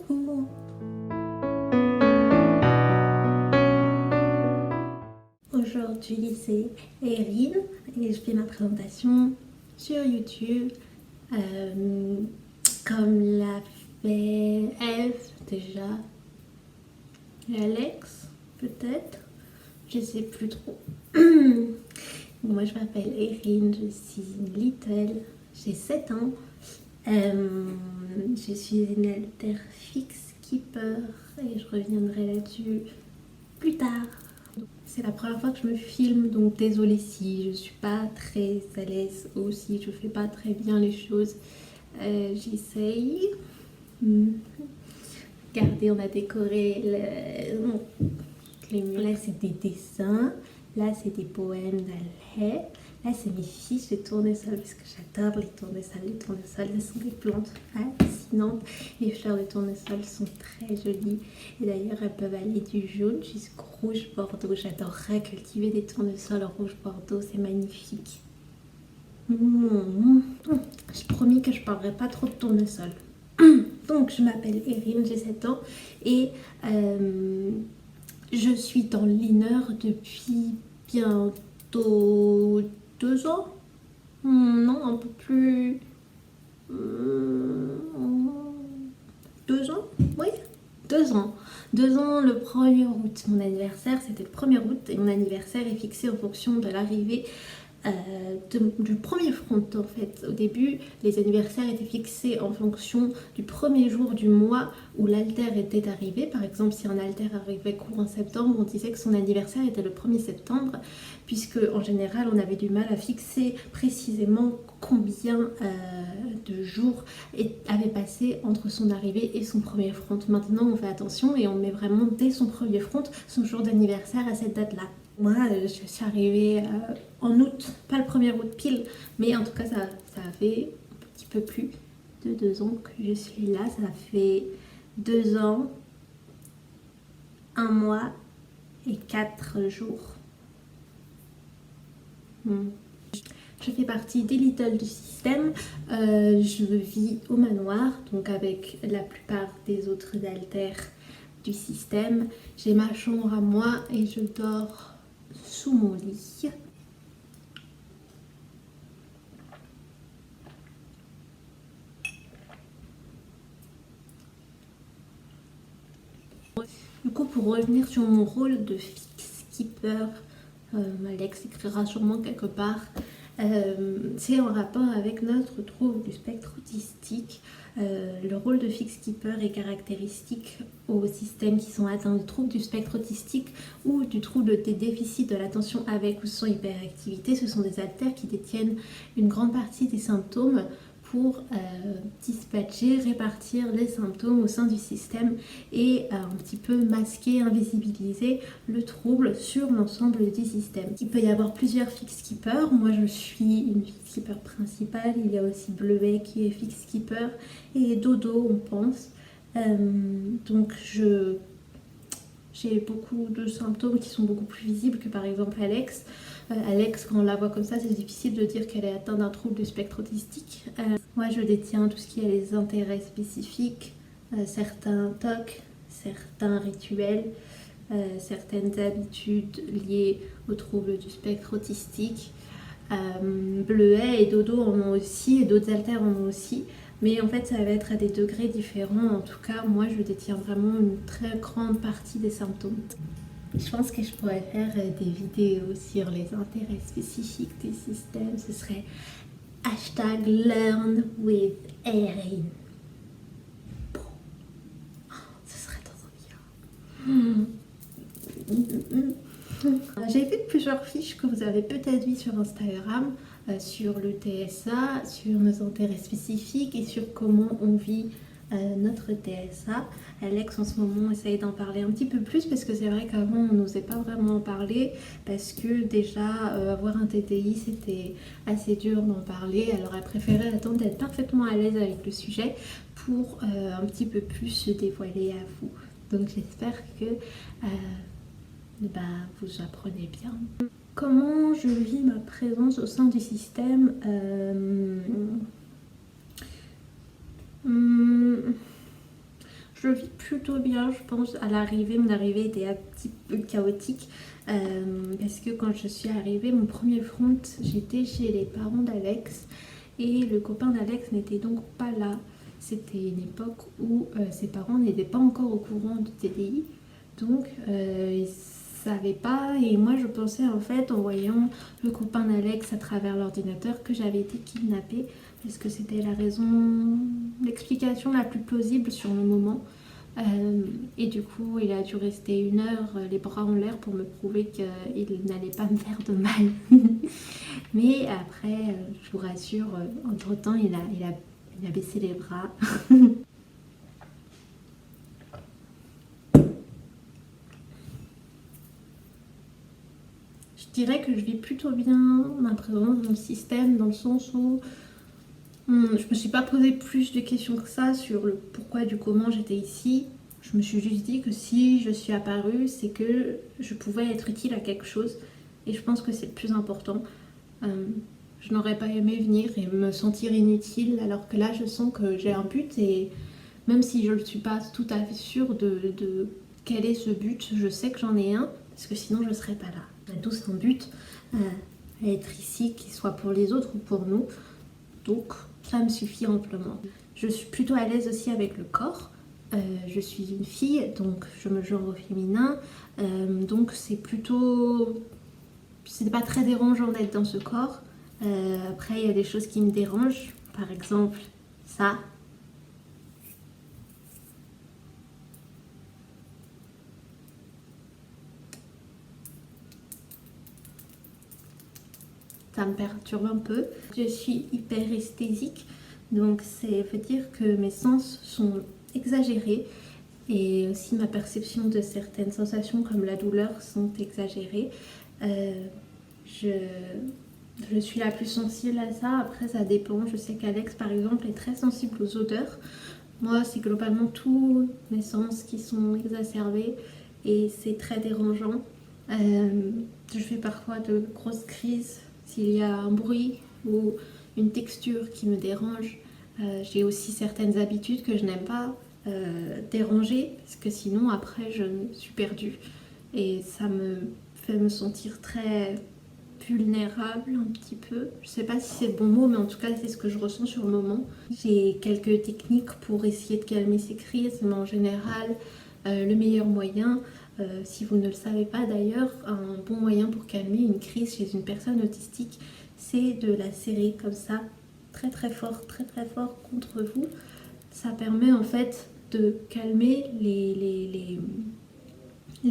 Coucou. Aujourd'hui c'est Erin et je fais ma présentation sur YouTube comme l'a fait Eve déjà et Alex peut-être, je sais plus trop. Moi je m'appelle Erin, je suis little, j'ai 7 ans. Je suis une halter fix keeper et je reviendrai là-dessus plus tard. C'est la première fois que je me filme, donc désolée si je suis pas très à l'aise ou si je fais pas très bien les choses. J'essaye. Regardez, on a décoré les murs. Là c'est des dessins, là c'est des poèmes d'Alhay. Là, c'est mes fiches de tournesol parce que j'adore les tournesols. Les tournesols, ce sont des plantes fascinantes. Les fleurs de tournesol sont très jolies. Et d'ailleurs, elles peuvent aller du jaune jusqu'au rouge bordeaux. J'adorerais cultiver des tournesols rouge bordeaux. C'est magnifique. J'ai promis que je ne parlerai pas trop de tournesol. Donc, je m'appelle Erin, j'ai 7 ans. Et je suis dans l'inner depuis bientôt 2 ans. Non, un peu plus. 2 ans. Oui, 2 ans. 2 ans le 1er août. Mon anniversaire, c'était le 1er août. Et mon anniversaire est fixé en fonction de l'arrivée du premier front en fait. Au début, les anniversaires étaient fixés en fonction du premier jour du mois où l'alter était arrivé. Par exemple, si un alter arrivait courant septembre, on disait que son anniversaire était le 1er septembre, puisque en général, on avait du mal à fixer précisément combien de jours avait passé entre son arrivée et son premier front. Maintenant, on fait attention et on met vraiment dès son premier front son jour d'anniversaire à cette date-là. Moi, je suis arrivée en août, pas le 1er août pile, mais en tout cas, ça fait un petit peu plus de 2 ans que je suis là. Ça fait 2 ans, 1 mois et 4 jours. Je fais partie des Little du système. Je vis au manoir, donc avec la plupart des autres alters du système. J'ai ma chambre à moi et je dors sous mon lit. Du coup, pour revenir sur mon rôle de fix keeper, Alex écrira sûrement quelque part, c'est en rapport avec notre trouble du spectre autistique. Le rôle de fix keeper est caractéristique aux systèmes qui sont atteints du trouble du spectre autistique ou du trouble des déficits de l'attention avec ou sans hyperactivité. Ce sont des alters qui détiennent une grande partie des symptômes pour dispatcher, répartir les symptômes au sein du système et un petit peu masquer, invisibiliser le trouble sur l'ensemble du système. Il peut y avoir plusieurs fix keepers. Moi je suis une fix keeper principale. Il y a aussi Bleuet qui est fix keeper et Dodo on pense. Donc j'ai beaucoup de symptômes qui sont beaucoup plus visibles que par exemple Alex. Alex, quand on la voit comme ça, c'est difficile de dire qu'elle est atteinte d'un trouble du spectre autistique. Moi, je détiens tout ce qui est les intérêts spécifiques, certains TOC, certains rituels, certaines habitudes liées au trouble du spectre autistique. Bleuet et Dodo en ont aussi, et d'autres alters en ont aussi. Mais en fait, ça va être à des degrés différents. En tout cas, moi, je détiens vraiment une très grande partie des symptômes. Je pense que je pourrais faire des vidéos sur les intérêts spécifiques des systèmes. Ce serait #learn with Erin. Bon. Ce serait trop bien. J'ai vu plusieurs fiches que vous avez peut-être vues sur Instagram sur le TSA, sur nos intérêts spécifiques et sur comment on vit notre TSA. Alex en ce moment essaye d'en parler un petit peu plus parce que c'est vrai qu'avant on n'osait pas vraiment en parler parce que déjà avoir un TTI c'était assez dur d'en parler, alors elle préférait attendre d'être parfaitement à l'aise avec le sujet pour un petit peu plus se dévoiler à vous. Donc j'espère que vous apprenez bien. Comment je vis ma présence au sein du système? je vis plutôt bien, je pense. À l'arrivée, mon arrivée était un petit peu chaotique parce que quand je suis arrivée, mon premier front, j'étais chez les parents d'Alex et le copain d'Alex n'était donc pas là. C'était une époque où ses parents n'étaient pas encore au courant du TDI, donc ils savaient pas. Et moi, je pensais en fait, en voyant le copain d'Alex à travers l'ordinateur, que j'avais été kidnappée parce que c'était la raison, l'explication la plus plausible sur le moment. Et du coup, il a dû rester 1 heure les bras en l'air pour me prouver qu'il n'allait pas me faire de mal. Mais après, je vous rassure, entre-temps, il a baissé les bras. Je dirais que je vis plutôt bien ma présence dans le système, dans le sens où je me suis pas posé plus de questions que ça sur le pourquoi du comment j'étais ici. Je me suis juste dit que si je suis apparue, c'est que je pouvais être utile à quelque chose. Et je pense que c'est le plus important. Je n'aurais pas aimé venir et me sentir inutile, alors que là je sens que j'ai un but, et même si je ne suis pas tout à fait sûre de quel est ce but, je sais que j'en ai un, parce que sinon je ne serais pas là. On a tous un but à être ici, qu'il soit pour les autres ou pour nous. Donc ça me suffit amplement. Je suis plutôt à l'aise aussi avec le corps. Je suis une fille, donc je me genre au féminin. Donc c'est plutôt... C'est pas très dérangeant d'être dans ce corps. Après, il y a des choses qui me dérangent. Par exemple, ça. Ça me perturbe un peu. Je suis hyper esthésique, donc ça veut dire que mes sens sont exagérés et aussi ma perception de certaines sensations comme la douleur sont exagérées. Je suis la plus sensible à ça. Après, ça dépend. Je sais qu'Alex, par exemple, est très sensible aux odeurs. Moi, c'est globalement tous mes sens qui sont exacerbés et c'est très dérangeant. Je fais parfois de grosses crises s'il y a un bruit ou une texture qui me dérange. J'ai aussi certaines habitudes que je n'aime pas déranger parce que sinon après je suis perdue et ça me fait me sentir très vulnérable un petit peu. Je sais pas si c'est le bon mot, mais en tout cas c'est ce que je ressens sur le moment. J'ai quelques techniques pour essayer de calmer ces crises, mais en général le meilleur moyen, si vous ne le savez pas d'ailleurs, un bon moyen pour calmer une crise chez une personne autistique, c'est de la serrer comme ça, très très fort contre vous. Ça permet en fait de calmer les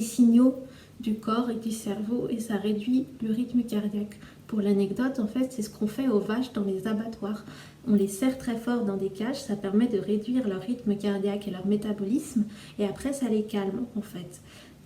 signaux du corps et du cerveau et ça réduit le rythme cardiaque. Pour l'anecdote, en fait, c'est ce qu'on fait aux vaches dans les abattoirs. On les serre très fort dans des cages, ça permet de réduire leur rythme cardiaque et leur métabolisme et après ça les calme en fait.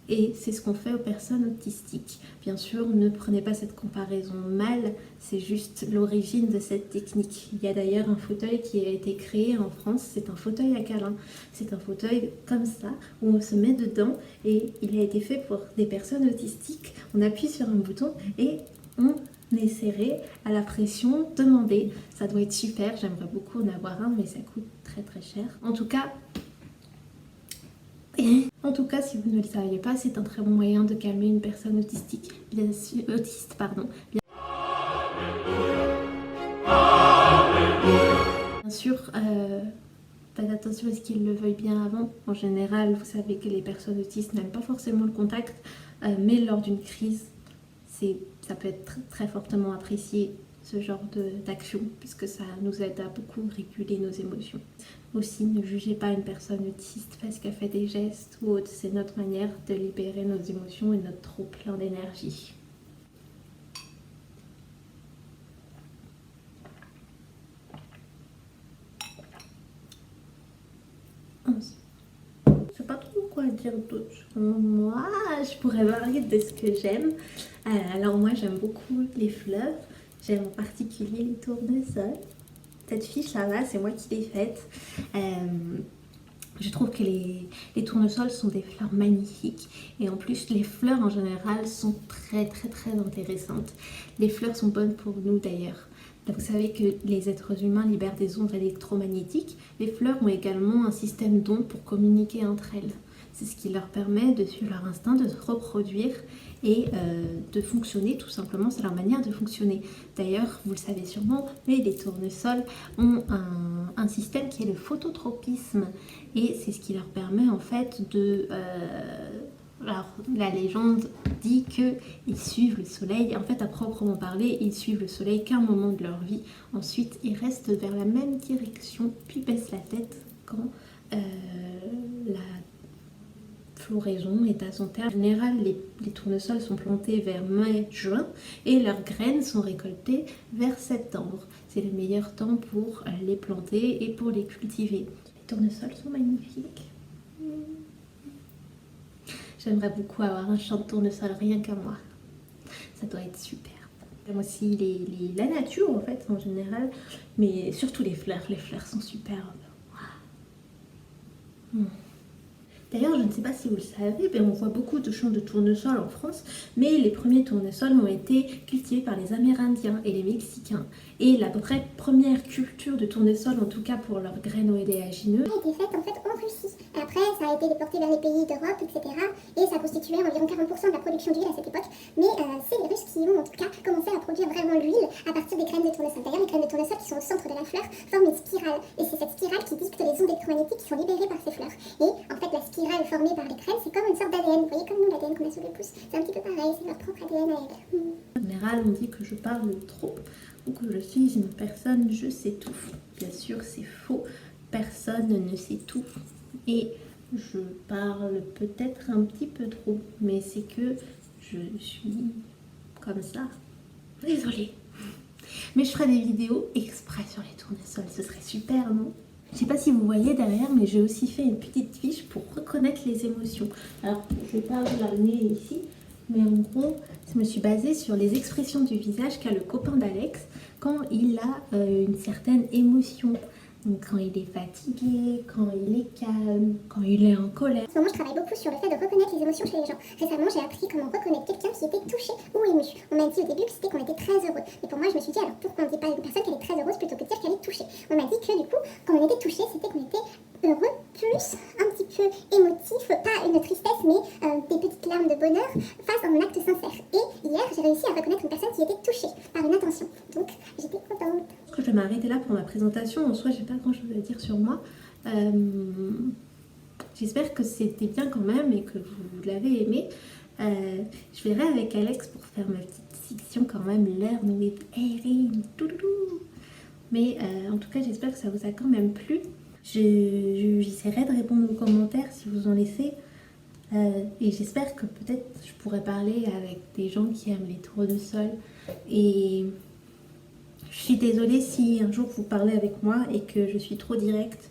Et c'est ce qu'on fait aux personnes autistiques. Bien sûr, ne prenez pas cette comparaison mal, c'est juste l'origine de cette technique. Il y a d'ailleurs un fauteuil qui a été créé en France, c'est un fauteuil à câlin. C'est un fauteuil comme ça, où on se met dedans et il a été fait pour des personnes autistiques. On appuie sur un bouton et on est serré à la pression demandée. Ça doit être super, j'aimerais beaucoup en avoir un, mais ça coûte très très cher. En tout cas, si vous ne le saviez pas, c'est un très bon moyen de calmer une personne autistique, autiste. Bien sûr, faites attention à ce qu'ils le veuillent bien avant. En général, vous savez que les personnes autistes n'aiment pas forcément le contact, mais lors d'une crise, ça peut être très fortement apprécié, ce genre d'action, puisque ça nous aide à beaucoup réguler nos émotions. Aussi, ne jugez pas une personne autiste parce qu'elle fait des gestes ou autre, c'est notre manière de libérer nos émotions et notre trop plein d'énergie. Je sais pas trop quoi dire d'autre. Moi, je pourrais parler de ce que j'aime. Alors moi, j'aime beaucoup les fleurs. J'aime en particulier les tournesols. Cette fiche là, c'est moi qui l'ai faite. Je trouve que les tournesols sont des fleurs magnifiques et en plus les fleurs en général sont très intéressantes. Les fleurs sont bonnes pour nous d'ailleurs. Vous savez que les êtres humains libèrent des ondes électromagnétiques. Les fleurs ont également un système d'ondes pour communiquer entre elles. C'est ce qui leur permet de suivre leur instinct, de se reproduire et de fonctionner, tout simplement, c'est leur manière de fonctionner. D'ailleurs, vous le savez sûrement, mais les tournesols ont un système qui est le phototropisme et c'est ce qui leur permet en fait de... alors, la légende dit qu'ils suivent le soleil. En fait, à proprement parler, ils suivent le soleil qu'un moment de leur vie. Ensuite, ils restent vers la même direction, puis baissent la tête quand la floraison est à son terme. En général, les tournesols sont plantés vers mai-juin et leurs graines sont récoltées vers septembre. C'est le meilleur temps pour les planter et pour les cultiver. Les tournesols sont magnifiques. J'aimerais beaucoup avoir un champ de tournesol rien qu'à moi. Ça doit être super. J'aime aussi la nature en fait en général, mais surtout les fleurs. Les fleurs sont superbes. Wow. D'ailleurs, je ne sais pas si vous le savez, mais on voit beaucoup de champs de tournesol en France, mais les premiers tournesols ont été cultivés par les Amérindiens et les Mexicains. Et la vraie première culture de tournesol, en tout cas pour leurs graines oléagineux, a été faite en fait en Russie. Après, ça a été déporté vers les pays d'Europe, etc. Et ça constituait environ 40% de la production d'huile à cette époque. Mais c'est les Russes qui ont en tout cas commencé à produire vraiment l'huile à partir des graines de tournesol. D'ailleurs, les graines de tournesol qui sont au centre de la fleur forment une spirale. Et c'est cette spirale qui dicte les ondes électromagnétiques qui sont libérées par ces fleurs. Et en fait, la spirale formée par les graines, c'est comme une sorte d'ADN. Vous voyez, comme nous, l'ADN qu'on a sous le pouce. C'est un petit peu pareil, c'est leur propre ADN à elles. En général, on dit que je parle trop ou que je suis une personne je sais tout. Bien sûr, c'est faux. Personne ne sait tout. Et je parle peut-être un petit peu trop, mais c'est que je suis comme ça. Désolée. Mais je ferai des vidéos exprès sur les tournesols. Ce serait super, non? Je sais pas si vous voyez derrière, mais j'ai aussi fait une petite fiche pour reconnaître les émotions. Alors, je vais pas vous l'amener ici, mais en gros, je me suis basée sur les expressions du visage qu'a le copain d'Alex quand il a une certaine émotion. Donc, quand il est fatigué, quand il est calme, quand il est en colère. En ce moment, je travaille beaucoup sur le fait de reconnaître les émotions chez les gens. Récemment, j'ai appris comment reconnaître quelqu'un qui était touché ou ému. On m'a dit au début que c'était qu'on était très heureux. Mais pour moi, je me suis dit, alors pourquoi on ne dit pas à une personne qu'elle est très heureuse plutôt que de dire qu'elle est touchée? On m'a dit que du coup, quand on était touché, c'était qu'on était heureux, plus un petit peu émotif, pas une tristesse, mais des petites larmes de bonheur face à un acte sincère. Et hier, j'ai réussi à reconnaître une personne qui était touchée par une intention. Donc, j'étais contente. Je vais m'arrêter là pour ma présentation. En soi, j'ai pas grand chose à dire sur moi. J'espère que c'était bien quand même et que vous l'avez aimé. Je verrai avec Alex pour faire ma petite fiction quand même, Learn with Erin. Mais en tout cas, j'espère que ça vous a quand même plu. J'essaierai de répondre aux commentaires si vous en laissez. Et j'espère que peut-être je pourrai parler avec des gens qui aiment les tournesols. Et je suis désolée si un jour vous parlez avec moi et que je suis trop directe.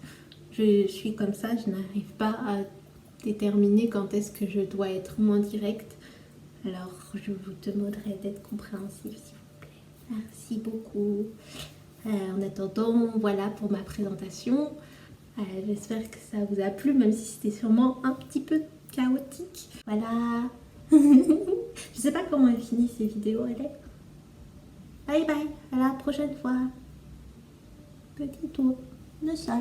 Je suis comme ça, je n'arrive pas à déterminer quand est-ce que je dois être moins directe. Alors je vous demanderai d'être compréhensif s'il vous plaît. Merci beaucoup. En attendant, voilà pour ma présentation. J'espère que ça vous a plu, même si c'était sûrement un petit peu chaotique. Voilà. Je sais pas comment elle finit ces vidéos, Alex. Bye bye, à la prochaine fois. Petit tour de sol.